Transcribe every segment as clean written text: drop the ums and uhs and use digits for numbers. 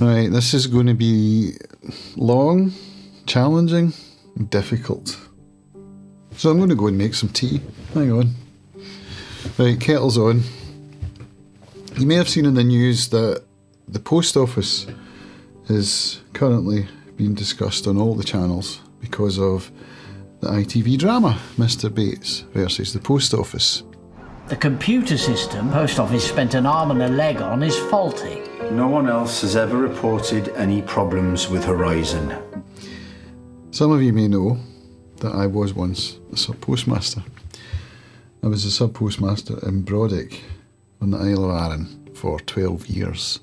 Right, this is going to be long, challenging, difficult. So I'm going to go and make some tea. Hang on. Right, kettle's on. You may have seen in the news that the post office is currently being discussed on all the channels because of the ITV drama, Mr. Bates versus the post office. The computer system post office spent an arm and a leg on is faulty. No one else has ever reported any problems with Horizon. Some of you may know that I was once a sub-postmaster. I was a sub-postmaster in Brodick on the Isle of Arran for 12 years,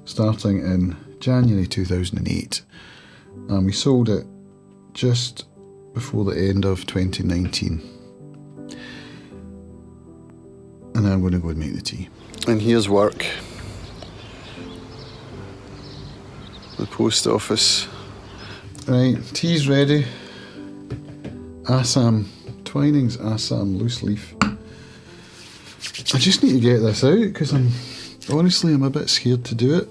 starting in January 2008, and we sold it just before the end of 2019. And I'm going to go and make the tea. And here's work. The post office. Right, tea's ready. Assam, Twinings Assam loose leaf. I just need to get this out because I'm a bit scared to do it,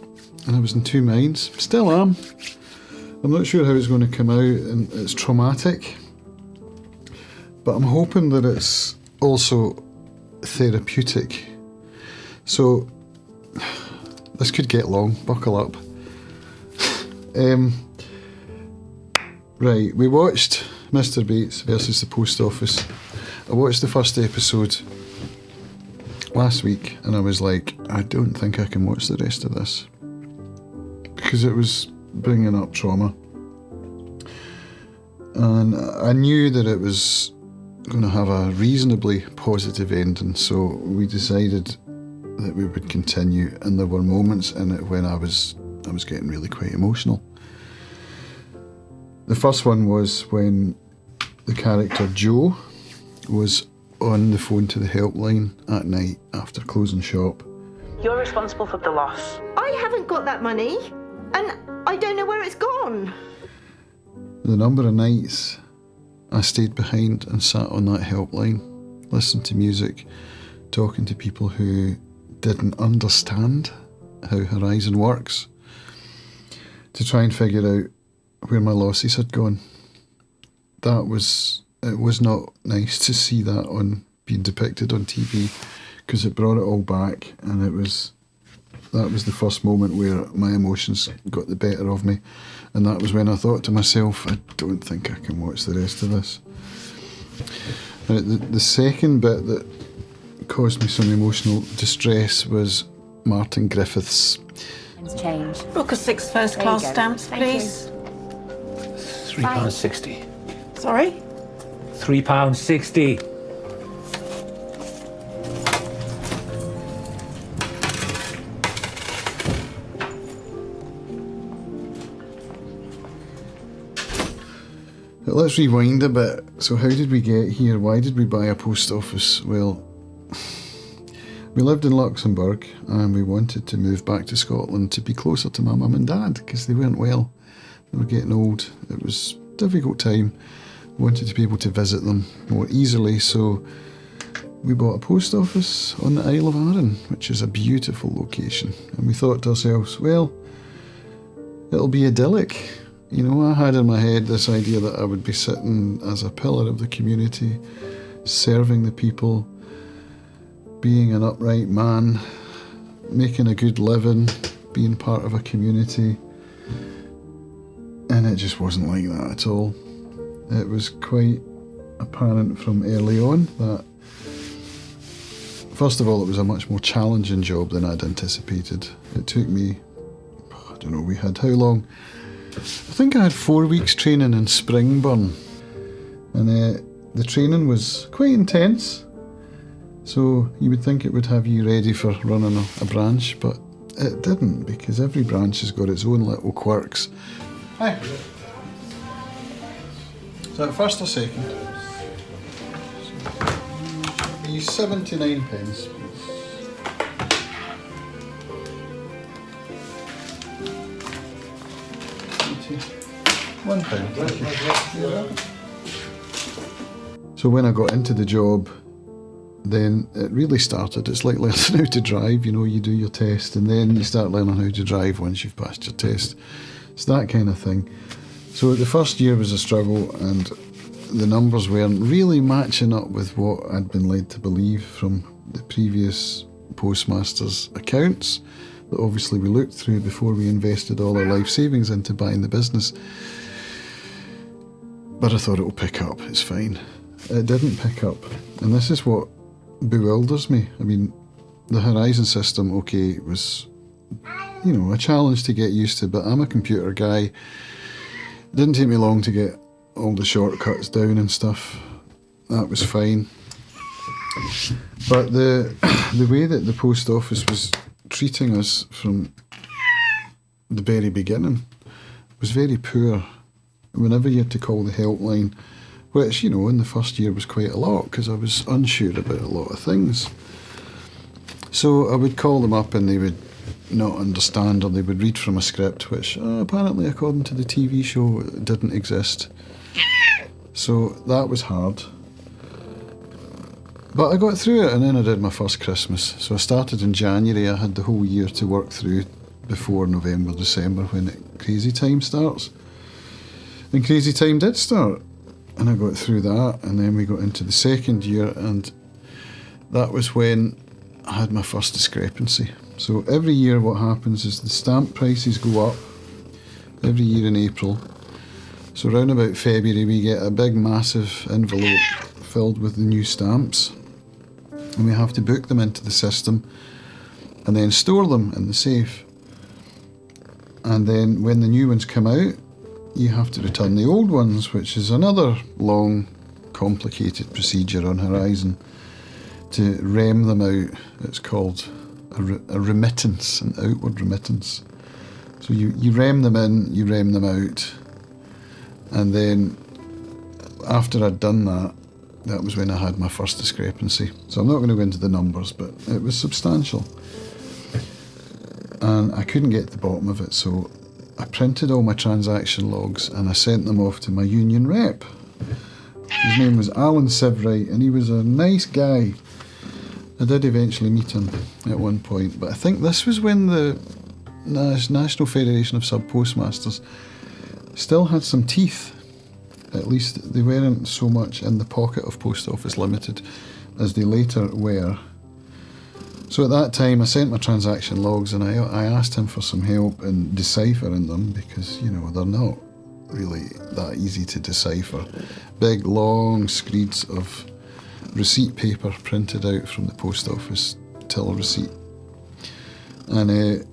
and I was in two minds. Still am. I'm not sure how it's going to come out, and it's traumatic, but I'm hoping that it's also therapeutic. So this could get long. Buckle up. Right, we watched Mr. Bates versus the post office. I watched the first episode last week and I was like, I don't think I can watch the rest of this because it was bringing up trauma, and I knew that it was going to have a reasonably positive ending, so we decided that we would continue, and there were moments in it when I was getting really quite emotional. The first one was when the character Joe was on the phone to the helpline at night after closing shop. You're responsible for the loss. I haven't got that money, and I don't know where it's gone. The number of nights I stayed behind and sat on that helpline, listened to music, talking to people who didn't understand how Horizon works, to try and figure out where my losses had gone. It was not nice to see that being depicted on TV, because it brought it all back, and that was the first moment where my emotions got the better of me, and that was when I thought to myself, I don't think I can watch the rest of this. The second bit that caused me some emotional distress was Martin Griffiths. Change. Book a 6 first-class stamps, please. £3.60. Sorry? £3.60. Let's rewind a bit. So how did we get here? Why did we buy a post office? Well, we lived in Luxembourg and we wanted to move back to Scotland to be closer to my mum and dad because they weren't well. They were getting old. It was a difficult time. We wanted to be able to visit them more easily, so we bought a post office on the Isle of Arran, which is a beautiful location. And we thought to ourselves, well, it'll be idyllic. You know, I had in my head this idea that I would be sitting as a pillar of the community, serving the people, being an upright man, making a good living, being part of a community. And it just wasn't like that at all. It was quite apparent from early on that, first of all, it was a much more challenging job than I'd anticipated. It took me, I don't know, we had how long? I think I had 4 weeks training in Springburn, and the training was quite intense, so you would think it would have you ready for running a branch, but it didn't, because every branch has got its own little quirks. Hi. Is that first or second? Be 79 pence, please. £1, thank you. So when I got into the job, then it really started. It's like learning how to drive, you know, you do your test and then you start learning how to drive once you've passed your test. It's that kind of thing. So the first year was a struggle, and the numbers weren't really matching up with what I'd been led to believe from the previous postmaster's accounts that obviously we looked through before we invested all our life savings into buying the business. But I thought it'll pick up, it's fine. It didn't pick up, and this is what bewilders me. I mean, the Horizon system, okay, was, you know, a challenge to get used to, but I'm a computer guy. It didn't take me long to get all the shortcuts down and stuff. That was fine. But the way that the post office was treating us from the very beginning was very poor. Whenever you had to call the helpline, which, you know, in the first year was quite a lot because I was unsure about a lot of things. So I would call them up and they would not understand, or they would read from a script which apparently, according to the TV show, didn't exist. So that was hard. But I got through it, and then I did my first Christmas. So I started in January. I had the whole year to work through before November, December, when crazy time starts. And crazy time did start. And I got through that, and then we got into the second year, and that was when I had my first discrepancy. So every year what happens is the stamp prices go up every year in April. So around about February we get a big massive envelope filled with the new stamps, and we have to book them into the system and then store them in the safe. And then when the new ones come out, you have to return the old ones, which is another long, complicated procedure on Horizon to rem them out. It's called a remittance, an outward remittance. So you rem them in, you rem them out, and then after I'd done that, that was when I had my first discrepancy. So I'm not going to go into the numbers, but it was substantial. And I couldn't get to the bottom of it, so I printed all my transaction logs and I sent them off to my union rep. His name was Alan Sivright, and he was a nice guy. I did eventually meet him at one point, but I think this was when the National Federation of Subpostmasters still had some teeth. At least they weren't so much in the pocket of Post Office Limited as they later were. So at that time I sent my transaction logs, and I asked him for some help in deciphering them, because, you know, they're not really that easy to decipher. Big long screeds of receipt paper printed out from the post office till receipt. And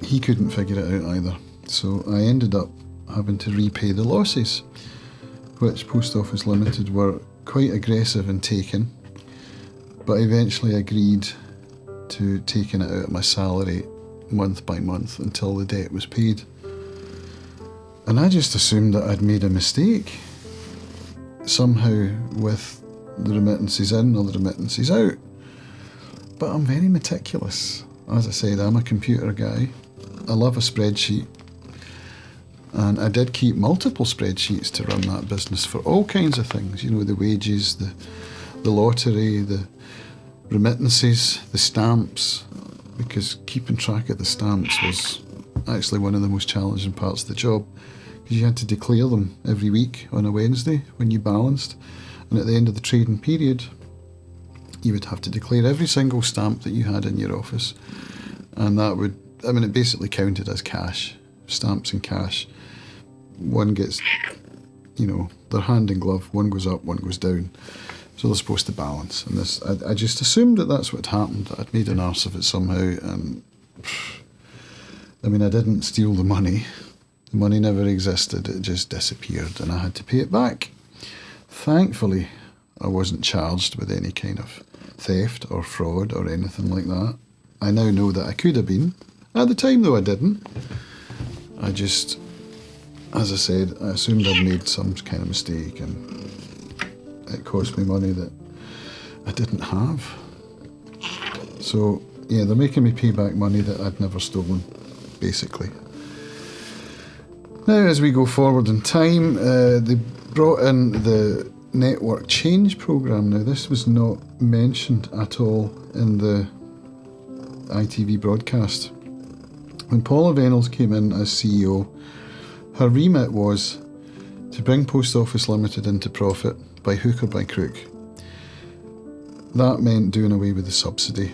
he couldn't figure it out either. So I ended up having to repay the losses, which Post Office Limited were quite aggressive in taking, but eventually agreed to taking it out of my salary month by month until the debt was paid. And I just assumed that I'd made a mistake somehow with the remittances in or the remittances out. But I'm very meticulous. As I said, I'm a computer guy. I love a spreadsheet. And I did keep multiple spreadsheets to run that business for all kinds of things. You know, the wages, the lottery, the remittances, the stamps, because keeping track of the stamps was actually one of the most challenging parts of the job, because you had to declare them every week on a Wednesday when you balanced, and at the end of the trading period you would have to declare every single stamp that you had in your office, and that would, I mean, it basically counted as cash, stamps and cash. One gets, you know, they're hand in glove, one goes up, one goes down. So they're supposed to balance. And this, I just assumed that that's what happened. I'd made an arse of it somehow. And I mean, I didn't steal the money. The money never existed. It just disappeared, and I had to pay it back. Thankfully, I wasn't charged with any kind of theft or fraud or anything like that. I now know that I could have been. At the time, though, I didn't. I just, as I said, I assumed I'd made some kind of mistake, and it cost me money that I didn't have. So, yeah, they're making me pay back money that I'd never stolen, basically. Now, as we go forward in time, they brought in the network change program. Now, this was not mentioned at all in the ITV broadcast. When Paula Venables came in as CEO, her remit was to bring Post Office Limited into profit by hook or by crook. That meant doing away with the subsidy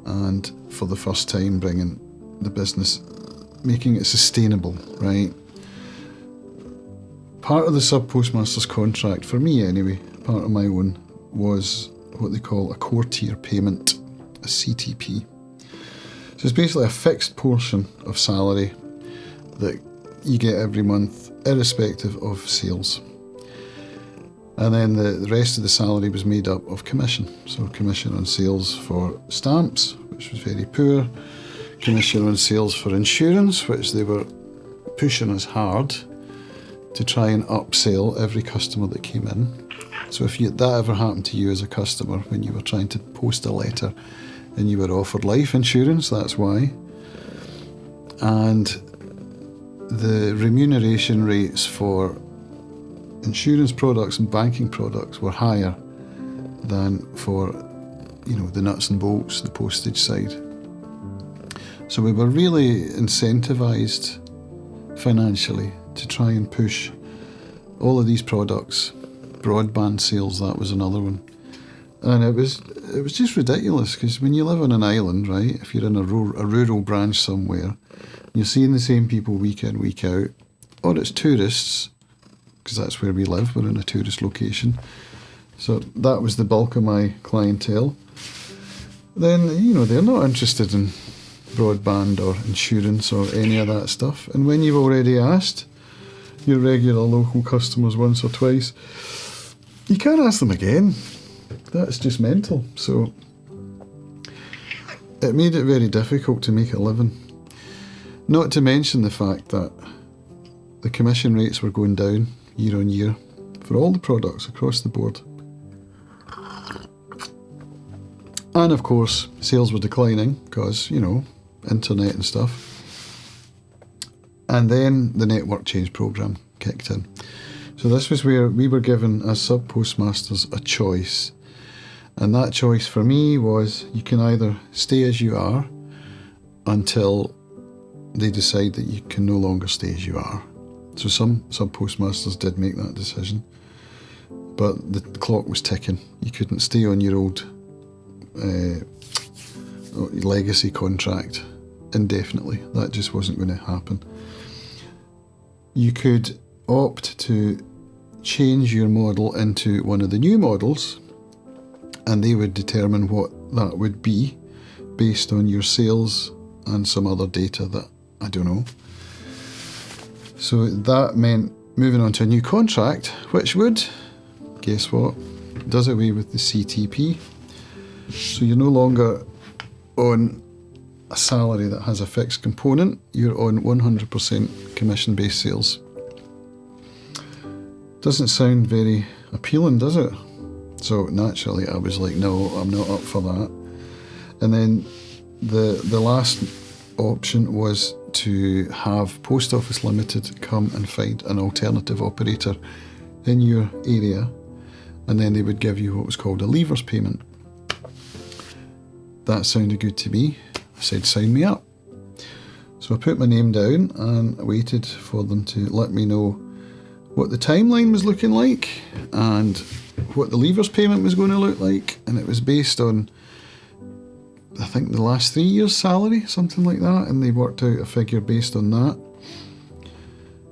and, for the first time, bringing the business, making it sustainable, right? Part of the Subpostmaster's contract, for me anyway, part of my own, was what they call a core tier payment, a CTP. So it's basically a fixed portion of salary that you get every month, irrespective of sales. And then the rest of the salary was made up of commission. So commission on sales for stamps, which was very poor. Commission on sales for insurance, which they were pushing us hard to try and upsell every customer that came in. So if that ever happened to you as a customer when you were trying to post a letter and you were offered life insurance, that's why. And the remuneration rates for insurance products and banking products were higher than for, the nuts and bolts, the postage side. So we were really incentivized financially to try and push all of these products. Broadband sales, that was another one. And it was just ridiculous, because when you live on an island, right, if you're in a rural branch somewhere, you're seeing the same people week in, week out, or it's tourists, because that's where we live, we're in a tourist location. So that was the bulk of my clientele. Then, they're not interested in broadband or insurance or any of that stuff. And when you've already asked your regular local customers once or twice, you can't ask them again. That's just mental. So it made it very difficult to make a living. Not to mention the fact that the commission rates were going down year on year for all the products across the board. And of course, sales were declining because, internet and stuff. And then the network change program kicked in. So this was where we were given, as Subpostmasters, a choice. And that choice for me was, you can either stay as you are until they decide that you can no longer stay as you are. So some Subpostmasters did make that decision, but the clock was ticking. You couldn't stay on your old legacy contract indefinitely. That just wasn't going to happen. You could opt to change your model into one of the new models, and they would determine what that would be based on your sales and some other data that I don't know. So that meant moving on to a new contract, which would, guess what, does away with the CTP. So you're no longer on a salary that has a fixed component, you're on 100% commission-based sales. Doesn't sound very appealing, does it? So naturally I was like, no, I'm not up for that. And then the last option was to have Post Office Limited come and find an alternative operator in your area, and then they would give you what was called a leavers payment. That sounded good to me. I said, sign me up. So I put my name down and I waited for them to let me know what the timeline was looking like and what the leavers payment was going to look like. And it was based on, I think, the last 3 years' salary, something like that. And they worked out a figure based on that.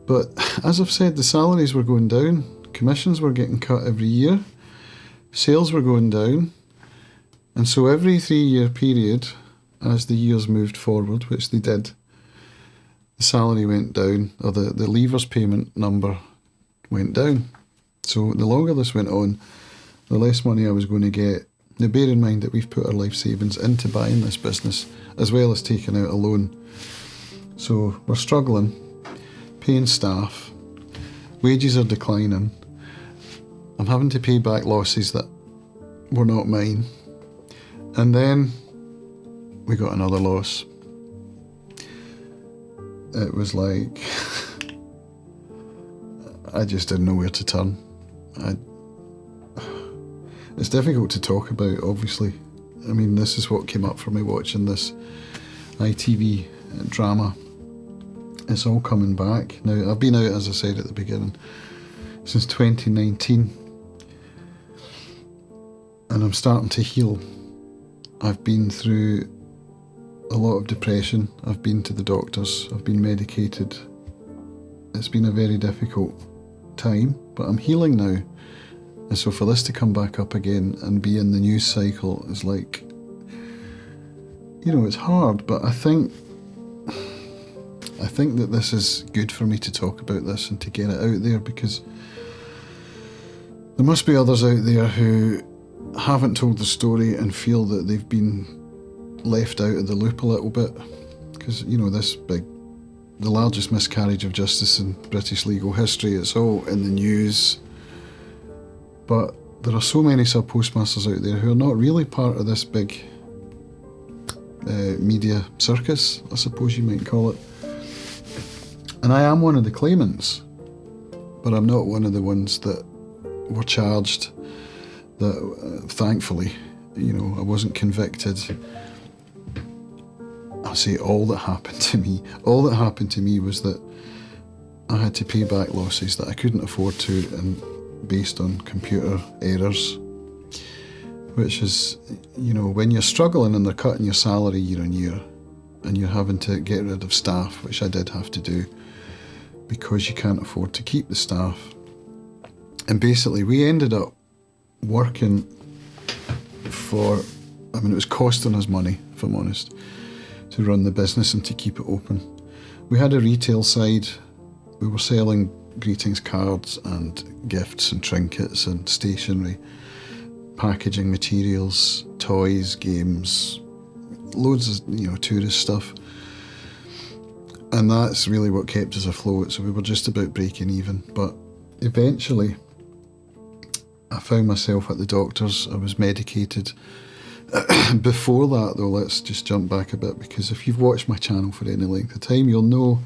But as I've said, the salaries were going down. Commissions were getting cut every year. Sales were going down. And so every 3 year period, as the years moved forward, which they did, the salary went down, or the leavers payment number went down. So the longer this went on, the less money I was going to get. Now bear in mind that we've put our life savings into buying this business, as well as taking out a loan. So we're struggling, paying staff, wages are declining, I'm having to pay back losses that were not mine. And then we got another loss. It was like, I just didn't know where to turn. It's difficult to talk about, obviously. I mean, this is what came up for me watching this ITV drama. It's all coming back. Now, I've been out, as I said at the beginning, since 2019. And I'm starting to heal. I've been through a lot of depression. I've been to the doctors. I've been medicated. It's been a very difficult time, but I'm healing now. And so for this to come back up again and be in the news cycle is like, you know, it's hard, but I think that this is good for me to talk about this and to get it out there, because there must be others out there who haven't told the story and feel that they've been left out of the loop a little bit. Because, you know, the largest miscarriage of justice in British legal history, it's all in the news. But there are so many sub-postmasters out there who are not really part of this big media circus, I suppose you might call it. And I am one of the claimants, but I'm not one of the ones that were charged. That thankfully, you know, I wasn't convicted. I say all that happened to me was that I had to pay back losses that I couldn't afford to, and based on computer errors, which is, you know, when you're struggling and they're cutting your salary year on year and you're having to get rid of staff, which I did have to do because you can't afford to keep the staff. And basically we ended up working for, I mean, it was costing us money, if I'm honest, to run the business and to keep it open. We had a retail side. We were selling greetings cards and gifts and trinkets and stationery, packaging materials, toys, games, loads of, you know, tourist stuff. And that's really what kept us afloat. So we were just about breaking even. But eventually I found myself at the doctor's. I was medicated. Before that, though, let's just jump back a bit, because if you've watched my channel for any length of time, you'll know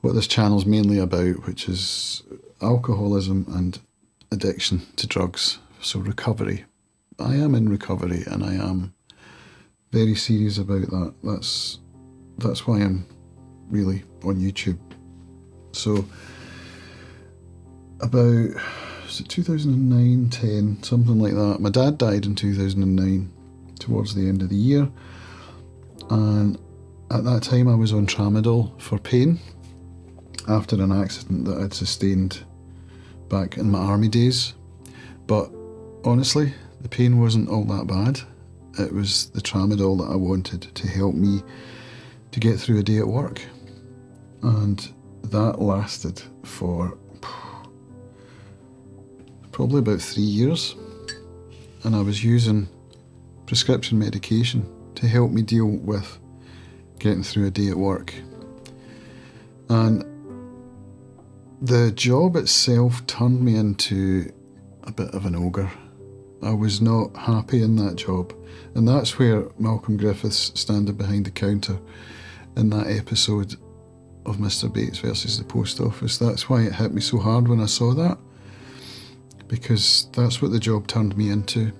what this channel's mainly about, which is alcoholism and addiction to drugs. So recovery. I am in recovery, and I am very serious about that. That's why I'm really on YouTube. So about, was it 2009, 10, something like that. My dad died in 2009, towards the end of the year. And at that time I was on tramadol for pain after an accident that I'd sustained back in my army days. But honestly, the pain wasn't all that bad. It was the tramadol that I wanted to help me to get through a day at work. And that lasted for probably about 3 years. And I was using prescription medication to help me deal with getting through a day at work. And the job itself turned me into a bit of an ogre. I was not happy in that job. And that's where Malcolm Griffiths standing behind the counter in that episode of Mr. Bates versus the Post Office, that's why it hit me so hard when I saw that. Because that's what the job turned me into.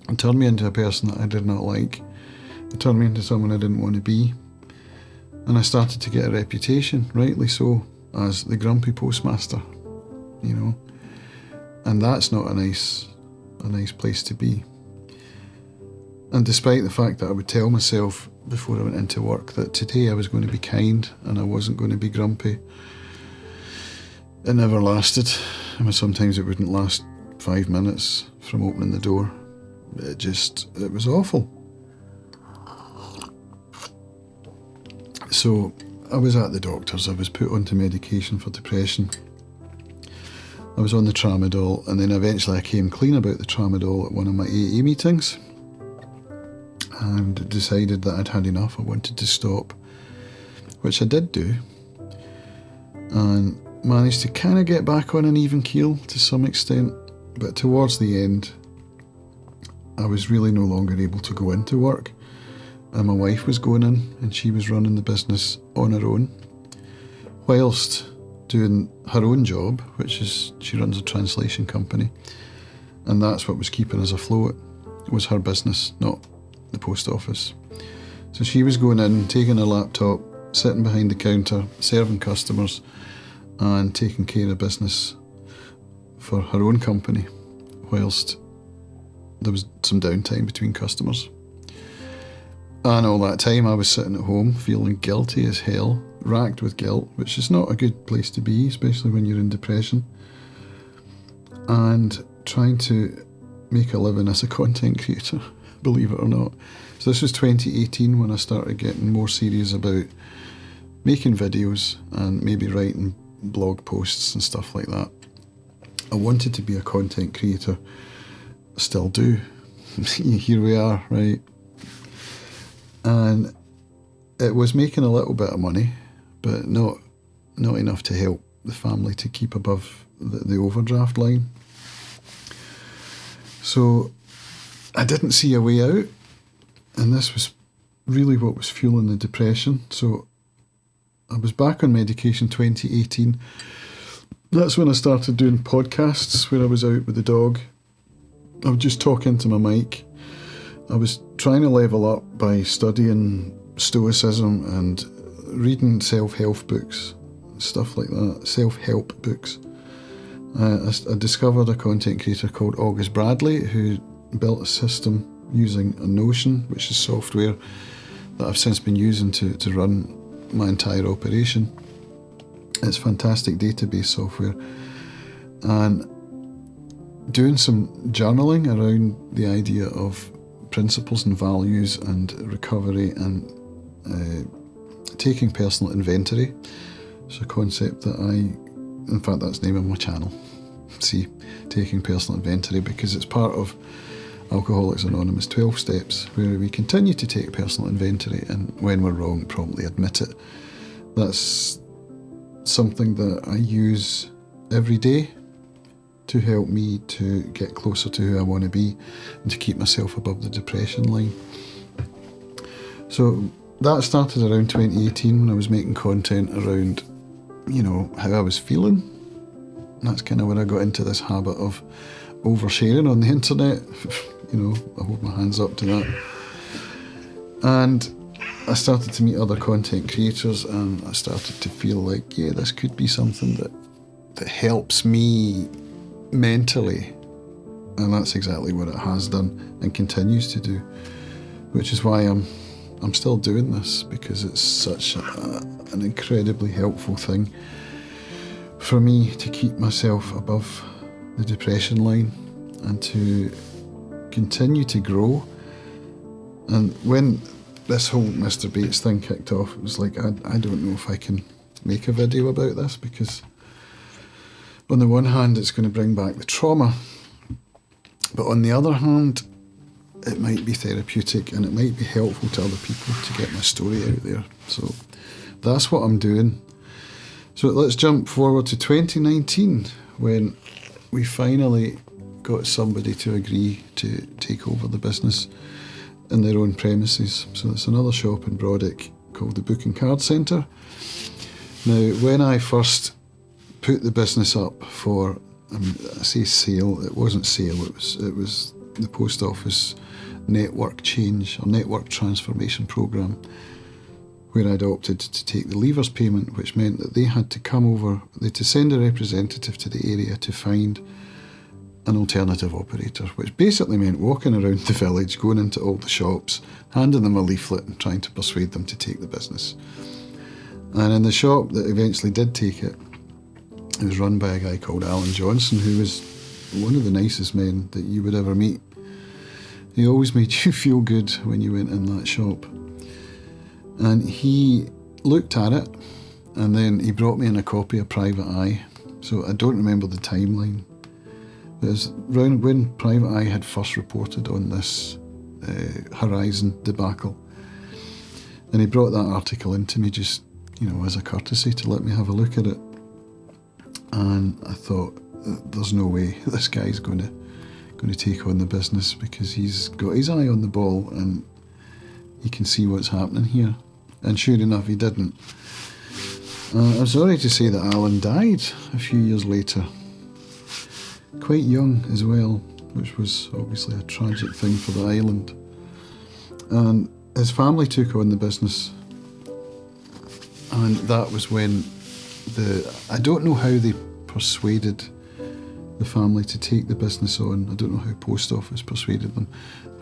It turned me into a person that I did not like. It turned me into someone I didn't want to be. And I started to get a reputation, rightly so, as the grumpy postmaster, you know. And that's not a nice place to be. And despite the fact that I would tell myself before I went into work that today I was going to be kind and I wasn't going to be grumpy, it never lasted. I mean, sometimes it wouldn't last 5 minutes from opening the door. It was awful. So I was at the doctor's. I was put onto medication for depression. I was on the tramadol, and then eventually I came clean about the tramadol at one of my AA meetings and decided that I'd had enough. I wanted to stop, which I did do, and managed to kind of get back on an even keel to some extent. But towards the end, I was really no longer able to go into work, and my wife was going in and she was running the business on her own whilst doing her own job, which is she runs a translation company, And that's what was keeping us afloat, was her business, not the post office. So she was going in, taking her laptop, sitting behind the counter, serving customers and taking care of business for her own company, whilst there was some downtime between customers. And all that time I was sitting at home feeling guilty as hell, racked with guilt, which is not a good place to be, especially when you're in depression, and trying to make a living as a content creator, believe it or not. So this was 2018 when I started getting more serious about making videos and maybe writing blog posts and stuff like that. I wanted to be a content creator, still do. Here we are, right? And it was making a little bit of money, but not enough to help the family to keep above the overdraft line. So I didn't see a way out, and this was really what was fueling the depression. So I was back on medication 2018. That's when I started doing podcasts where I was out with the dog. I would just talk into my mic. I was trying to level up by studying stoicism and reading self-help books, stuff like that, self-help books. I discovered a content creator called August Bradley who built a system using a Notion, which is software that I've since been using to run my entire operation. It's fantastic database software. And doing some journaling around the idea of principles and values and recovery and taking personal inventory. It's a concept that in fact that's the name of my channel. See, taking personal inventory, because it's part of Alcoholics Anonymous 12 steps, where we continue to take personal inventory and when we're wrong, promptly admit it. That's something that I use every day to help me to get closer to who I want to be and to keep myself above the depression line. So that started around 2018 when I was making content around, how I was feeling. And that's kind of when I got into this habit of oversharing on the internet. I hold my hands up to that. And I started to meet other content creators and I started to feel like, this could be something that helps me mentally. And that's exactly what it has done and continues to do, which is why I'm still doing this, because it's such an incredibly helpful thing for me to keep myself above the depression line and to continue to grow. And when this whole Mr. Bates thing kicked off, it was like, I don't know if I can make a video about this, because on the one hand it's going to bring back the trauma, but on the other hand it might be therapeutic and it might be helpful to other people to get my story out there. So that's what I'm doing. So let's jump forward to 2019 when we finally got somebody to agree to take over the business in their own premises. So it's another shop in Brodick called the Book and Card Centre. Now, when I first put the business up for, I say sale, it wasn't sale, it was the post office network change or network transformation programme, where I'd opted to take the leavers payment, which meant that they had to come over, they had to send a representative to the area to find an alternative operator, which basically meant walking around the village, going into all the shops, handing them a leaflet and trying to persuade them to take the business. And in the shop that eventually did take it, it was run by a guy called Alan Johnson, who was one of the nicest men that you would ever meet. He always made you feel good when you went in that shop. And he looked at it, and then he brought me in a copy of Private Eye. So I don't remember the timeline. It was around when Private Eye had first reported on this Horizon debacle. And he brought that article into me just, as a courtesy to let me have a look at it. And I thought, there's no way this guy's going to take on the business, because he's got his eye on the ball and he can see what's happening here. And sure enough, he didn't. I'm sorry to say that Alan died a few years later. Quite young as well. which was obviously a tragic thing for the island. And his family took on the business, and that was when I don't know how they persuaded the family to take the business on. I don't know how Post Office persuaded them,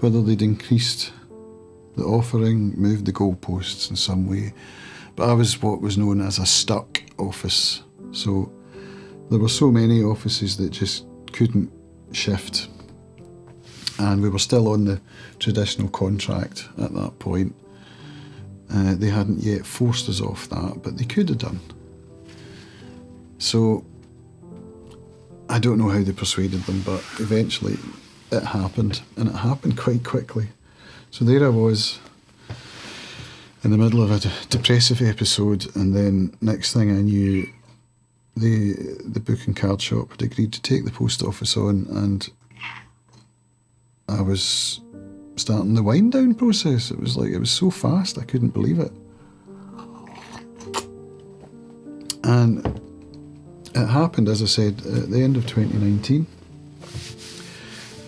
whether they'd increased the offering, moved the goalposts in some way. But I was what was known as a stuck office. So there were so many offices that just couldn't shift. And we were still on the traditional contract at that point. They hadn't yet forced us off that, but they could have done. So I don't know how they persuaded them, but eventually it happened, and it happened quite quickly. So there I was in the middle of a depressive episode, and then next thing I knew, the book and card shop had agreed to take the post office on, and I was starting the wind down process. It was so fast, I couldn't believe it. And it happened, as I said, at the end of 2019. I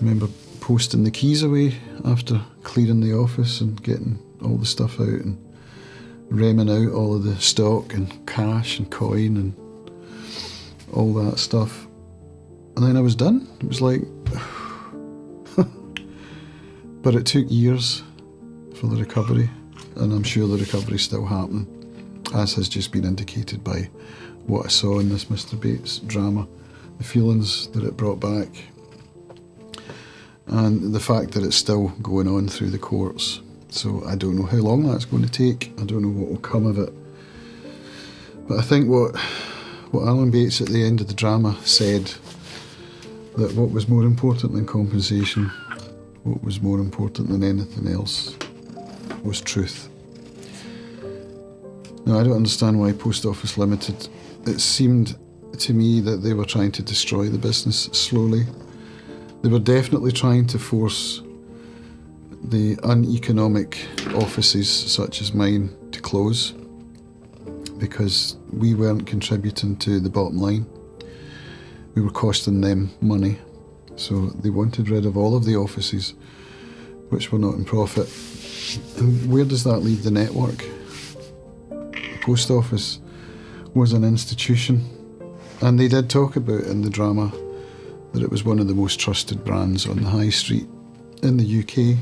remember posting the keys away after clearing the office and getting all the stuff out and remming out all of the stock and cash and coin and all that stuff. And then I was done. It was like... But it took years for the recovery, and I'm sure the recovery's still happening, as has just been indicated by what I saw in this Mr. Bates drama, the feelings that it brought back, and the fact that it's still going on through the courts. So I don't know how long that's going to take. I don't know what will come of it. But I think what Alan Bates at the end of the drama said, that what was more important than compensation, what was more important than anything else, was truth. Now, I don't understand why Post Office Limited, it seemed to me that they were trying to destroy the business slowly. They were definitely trying to force the uneconomic offices such as mine to close, because we weren't contributing to the bottom line. We were costing them money. So they wanted rid of all of the offices which were not in profit. And where does that leave the network? The Post Office was an institution, and they did talk about in the drama that it was one of the most trusted brands on the high street in the UK.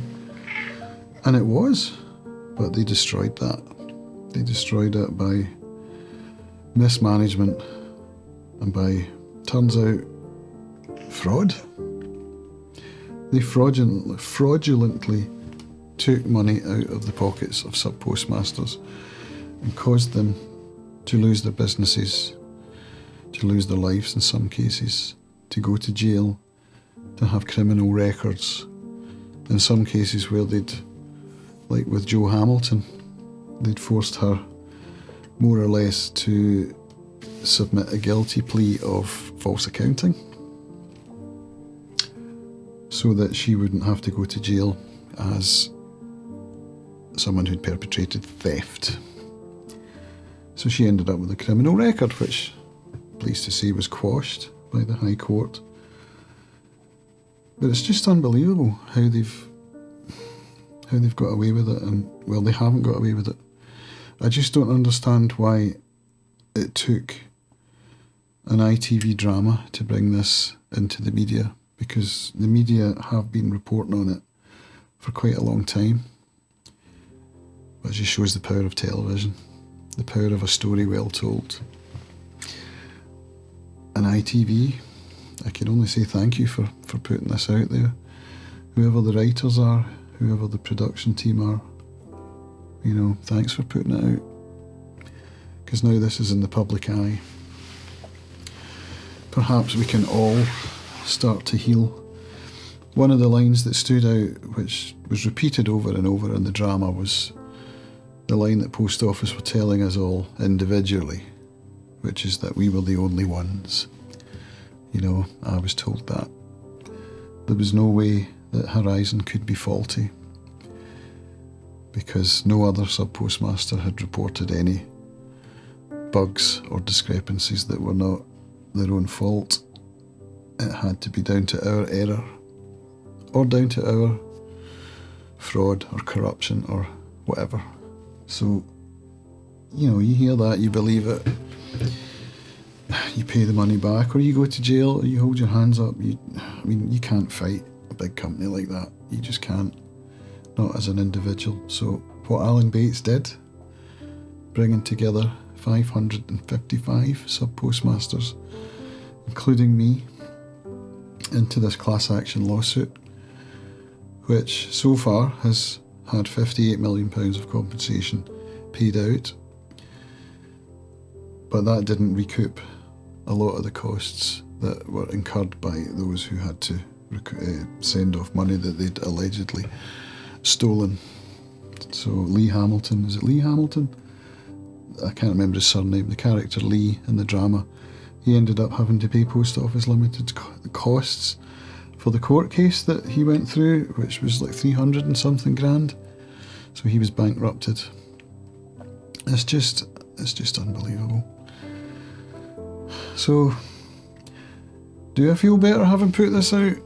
And it was, but they destroyed that. They destroyed it by mismanagement and by, turns out, fraud. They fraudulently took money out of the pockets of sub-postmasters and caused them to lose their businesses, to lose their lives in some cases, to go to jail, to have criminal records. In some cases where they'd, like with Jo Hamilton, they'd forced her more or less to submit a guilty plea of false accounting so that she wouldn't have to go to jail as someone who'd perpetrated theft. So she ended up with a criminal record, which, pleased to say, was quashed by the High Court. But it's just unbelievable how they've got away with it, and, well, they haven't got away with it. I just don't understand why it took an ITV drama to bring this into the media, because the media have been reporting on it for quite a long time. But it just shows the power of television, the power of a story well told. And ITV, I can only say thank you for putting this out there. Whoever the writers are, whoever the production team are, you know, thanks for putting it out. Because now this is in the public eye. Perhaps we can all start to heal. One of the lines that stood out, which was repeated over and over in the drama, was the line that Post Office were telling us all individually, which is that we were the only ones. You know, I was told that. There was no way that Horizon could be faulty, because no other sub-postmaster had reported any bugs or discrepancies that were not their own fault. It had to be down to our error or down to our fraud or corruption or whatever. So, you know, you hear that, you believe it, you pay the money back, or you go to jail, or you hold your hands up. You can't fight a big company like that. You just can't, not as an individual. So what Alan Bates did, bringing together 555 sub-postmasters, including me, into this class action lawsuit, which so far has had £58 million of compensation paid out, but that didn't recoup a lot of the costs that were incurred by those who had to send off money that they'd allegedly stolen. So Lee Hamilton, is it Lee Hamilton? I can't remember his surname, the character Lee in the drama, he ended up having to pay Post Office Limited costs for the court case that he went through, which was like 300 and something grand. So he was bankrupted. It's just unbelievable. So, do I feel better having put this out?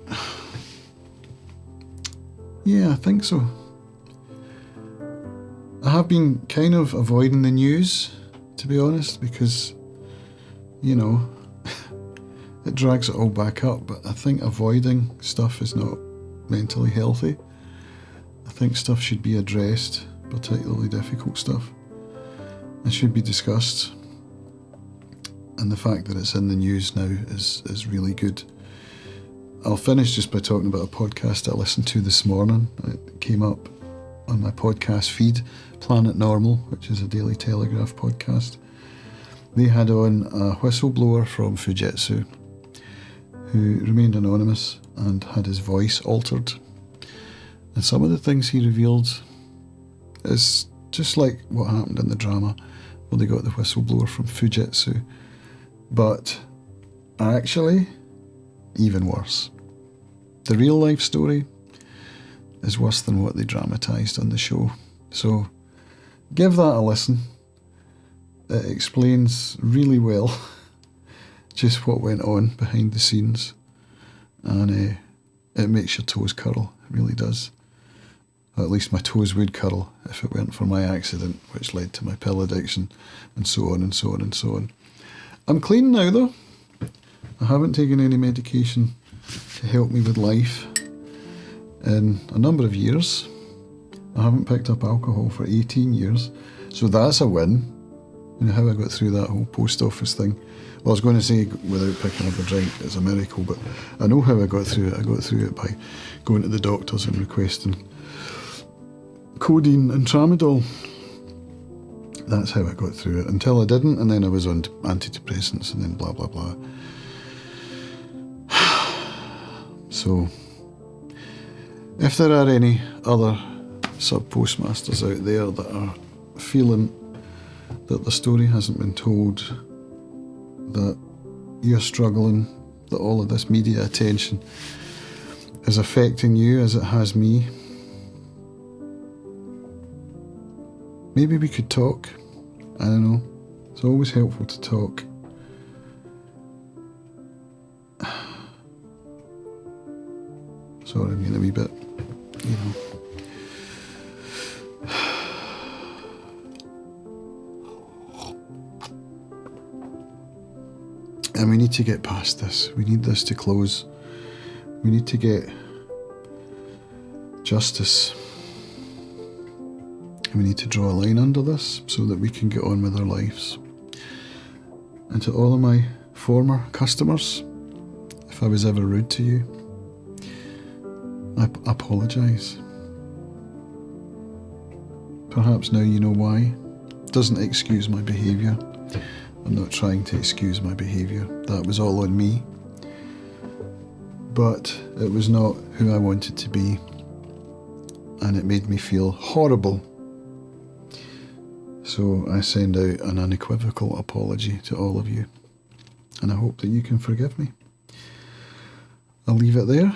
Yeah, I think so. I have been kind of avoiding the news, to be honest, because, you know, it drags it all back up, but I think avoiding stuff is not mentally healthy. I think stuff should be addressed, particularly difficult stuff. It should be discussed. And the fact that it's in the news now is really good. I'll finish just by talking about a podcast I listened to this morning. It came up on my podcast feed, Planet Normal, which is a Daily Telegraph podcast. They had on a whistleblower from Fujitsu who remained anonymous and had his voice altered. And some of the things he revealed is just like what happened in the drama where they got the whistleblower from Fujitsu, but actually even worse. The real life story is worse than what they dramatised on the show. So give that a listen. It explains really well just what went on behind the scenes, and it makes your toes curl. It really does. Or at least my toes would curl if it weren't for my accident, which led to my pill addiction, and so on and so on and so on. I'm clean now though. I haven't taken any medication to help me with life in a number of years. I haven't picked up alcohol for 18 years, so that's a win. You know how I got through that whole post office thing. Well, I was going to say without picking up a drink, it's a miracle, but I know how I got through it. I got through it by going to the doctors and requesting codeine and tramadol. That's how I got through it, until I didn't, and then I was on antidepressants, and then blah, blah, blah. So, if there are any other sub-postmasters out there that are feeling that the story hasn't been told, that you're struggling, that all of this media attention is affecting you as it has me, maybe we could talk. I don't know. It's always helpful to talk. Sorry, I'm getting a wee bit, you know. And we need to get past this. We need this to close. We need to get justice. And we need to draw a line under this so that we can get on with our lives. And to all of my former customers, if I was ever rude to you, I apologise. Perhaps now you know why. Doesn't excuse my behaviour. I'm not trying to excuse my behaviour. That was all on me. But it was not who I wanted to be. And it made me feel horrible. So I send out an unequivocal apology to all of you. And I hope that you can forgive me. I'll leave it there.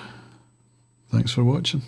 Thanks for watching.